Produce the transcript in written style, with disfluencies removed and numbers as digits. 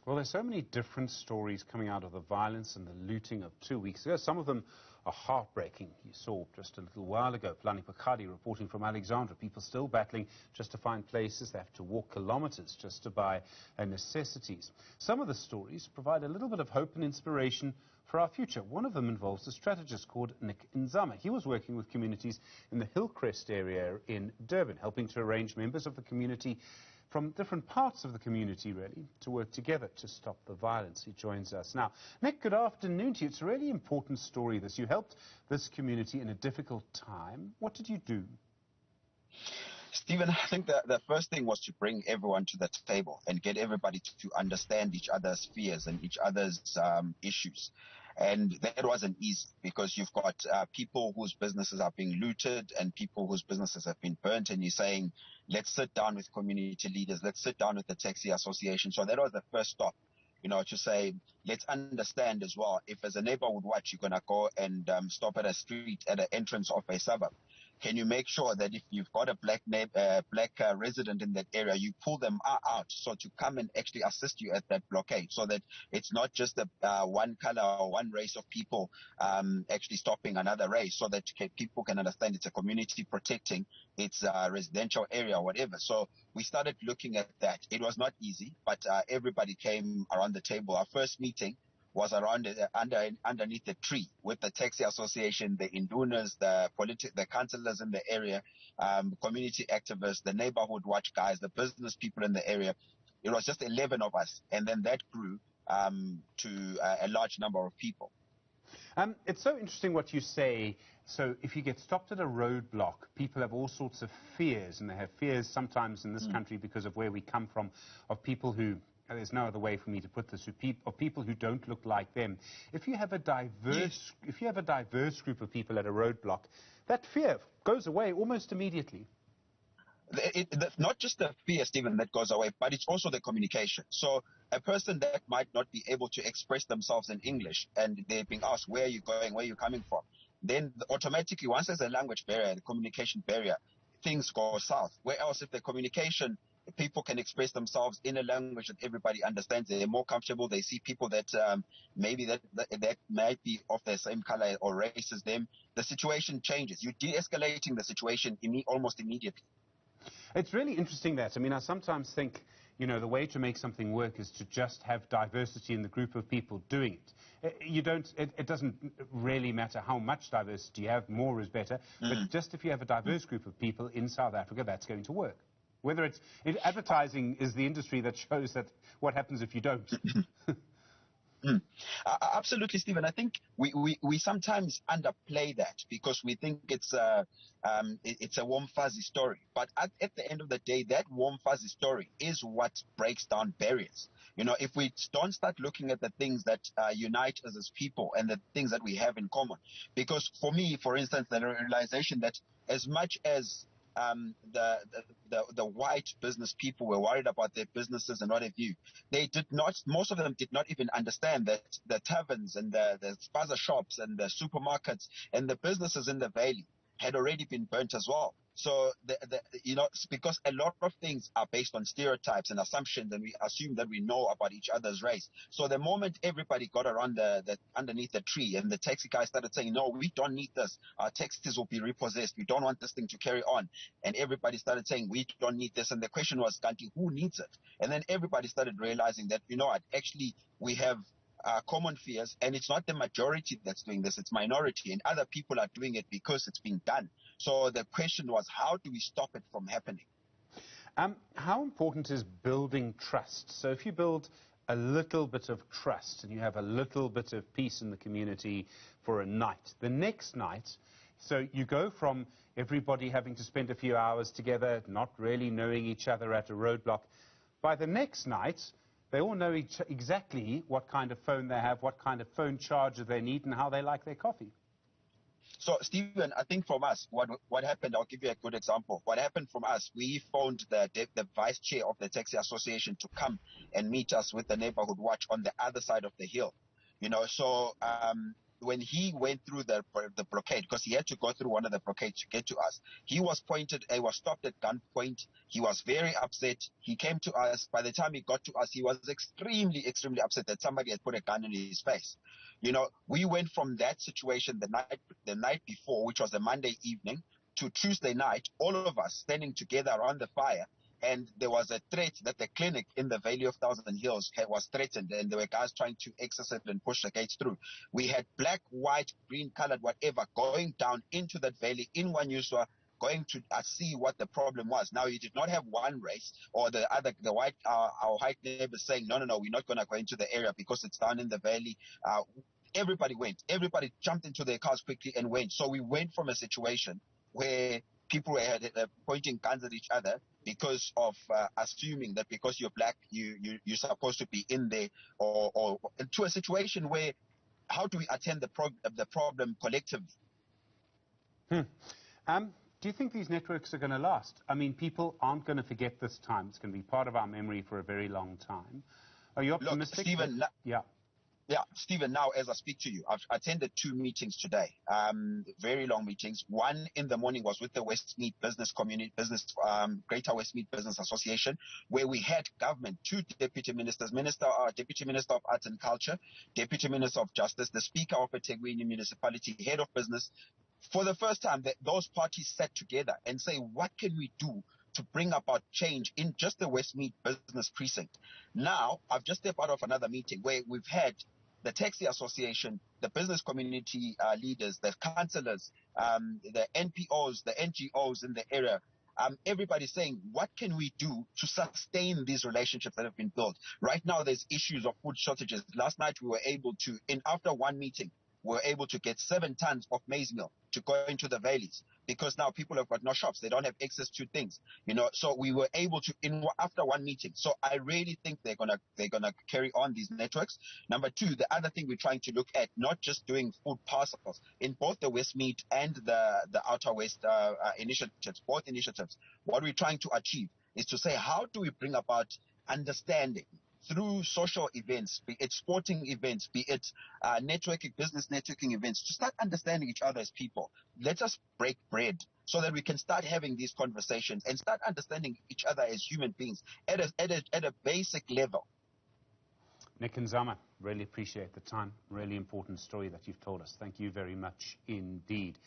Well, there's so many different stories coming out of the violence and the looting of 2 weeks ago. Some of them are heartbreaking. You saw just a little while ago, Plani Pakadi reporting from Alexandra. People still battling just to find places. They have to walk kilometers just to buy necessities. Some of the stories provide a little bit of hope and inspiration for our future. One of them involves a strategist called Nick Nzama. He was working with communities in the Hillcrest area in Durban, helping to arrange members of the community from different parts of the community, really, to work together to stop the violence. He joins us now. Nick, good afternoon to you. It's a really important story, this. You helped this community in a difficult time. What did you do? Stephen, I think the first thing was to bring everyone to the table and get everybody to understand each other's fears and each other's issues. And that wasn't easy because you've got people whose businesses are being looted and people whose businesses have been burnt. And you're saying, let's sit down with community leaders. Let's sit down with the taxi association. So that was the first stop, to say, let's understand as well. If as a neighborhood watch, you're going to go and stop at a street at the entrance of a suburb, can you make sure that if you've got a black resident in that area, you pull them out so to come and actually assist you at that blockade, so that it's not just one color or one race of people actually stopping another race, so that people can understand it's a community protecting its residential area or whatever. So we started looking at that. It was not easy, but everybody came around the table. Our first meeting was around underneath the tree with the taxi association, the indunas, the councillors in the area, community activists, the neighborhood watch guys, the business people in the area. It was just 11 of us, and then that grew to a large number of people. It's so interesting what you say. So if you get stopped at a roadblock, people have all sorts of fears, and they have fears sometimes in this country because of where we come from, of people who, there's no other way for me to put this, of people who don't look like them. If you have a diverse, group of people at a roadblock, that fear goes away almost immediately. Not just the fear, Stephen, that goes away, but it's also the communication. So a person that might not be able to express themselves in English, and they're being asked, where are you going, where are you coming from? Then automatically, once there's a language barrier, the communication barrier, things go south. Where else, if the communication, people can express themselves in a language that everybody understands, they're more comfortable, they see people that maybe that might be of the same color or race as them, the situation changes. You're de-escalating the situation almost immediately. It's really interesting that. I mean, I sometimes think, the way to make something work is to just have diversity in the group of people doing it. It doesn't really matter how much diversity you have, more is better, but just if you have a diverse group of people in South Africa, that's going to work. Whether it's advertising is the industry that shows that what happens if you don't. Absolutely, Stephen. I think we sometimes underplay that because we think it's a warm fuzzy story. But at the end of the day, that warm fuzzy story is what breaks down barriers. If we don't start looking at the things that unite us as people and the things that we have in common, because for me, for instance, the realization that as much as the white business people were worried about their businesses and what have you, most of them did not even understand that the taverns and the spaza shops and the supermarkets and the businesses in the valley had already been burnt as well. So, because a lot of things are based on stereotypes and assumptions, and we assume that we know about each other's race. So the moment everybody got around underneath the tree and the taxi guy started saying, no, we don't need this. Our taxis will be repossessed. We don't want this thing to carry on. And everybody started saying, we don't need this. And the question was, Kanti, who needs it? And then everybody started realizing that, actually we have common fears, and it's not the majority that's doing this, it's minority, and other people are doing it because it's being done. So the question was, how do we stop it from happening? How important is building trust? So if you build a little bit of trust and you have a little bit of peace in the community for a night, the next night, so you go from everybody having to spend a few hours together, not really knowing each other at a roadblock, by the next night, they all know exactly what kind of phone they have, what kind of phone charger they need, and how they like their coffee. So, Stephen, I think from us, what happened, I'll give you a good example. What happened from us, we phoned the vice chair of the taxi association to come and meet us with the neighborhood watch on the other side of the hill. So when he went through the blockade, because he had to go through one of the blockades to get to us, he was stopped at gunpoint. He was very upset. He came to us. By the time he got to us, he was extremely, extremely upset that somebody had put a gun in his face. We went from that situation the night before, which was a Monday evening, to Tuesday night, all of us standing together around the fire. And there was a threat that the clinic in the Valley of Thousand Hills was threatened, and there were guys trying to access it and push the gates through. We had black, white, green colored, whatever, going down into that valley in Wanyuswa, going to see what the problem was. Now, you did not have one race or our white neighbors saying, no, we're not going to go into the area because it's down in the valley. Everybody went. Everybody jumped into their cars quickly and went. So we went from a situation where people were pointing guns at each other because of assuming that because you're black, you're supposed to be in there, or to a situation where how do we attend the problem collectively? Do you think these networks are going to last? I mean, people aren't going to forget this time. It's going to be part of our memory for a very long time. Are you optimistic? Look, Stephen, Yeah, Stephen, now as I speak to you, I've attended 2 meetings today, very long meetings. One in the morning was with the Westmead Greater Westmead Business Association, where we had government, 2 deputy ministers, Deputy Minister of Arts and Culture, Deputy Minister of Justice, the Speaker of eThekwini Municipality, Head of Business. For the first time, those parties sat together and say, what can we do to bring about change in just the Westmead Business Precinct? Now, I've just stepped out of another meeting where we've had the taxi association, the business community leaders, the councillors, the NPOs, the NGOs in the area, everybody saying, what can we do to sustain these relationships that have been built? Right now, there's issues of food shortages. Last night, we were able to, after one meeting, we were able to get 7 tons of maize meal to go into the valleys, because now people have got no shops. They don't have access to things, so we were able to, after one meeting. So I really think they're gonna carry on these networks. Number 2, the other thing we're trying to look at, not just doing food parcels in both the Westmead and the Outer West initiatives, both initiatives. What we're trying to achieve is to say, how do we bring about understanding through social events, be it sporting events, be it business networking events, to start understanding each other as people. Let us break bread so that we can start having these conversations and start understanding each other as human beings at a basic level. Nick Nzama, really appreciate the time. Really important story that you've told us. Thank you very much indeed.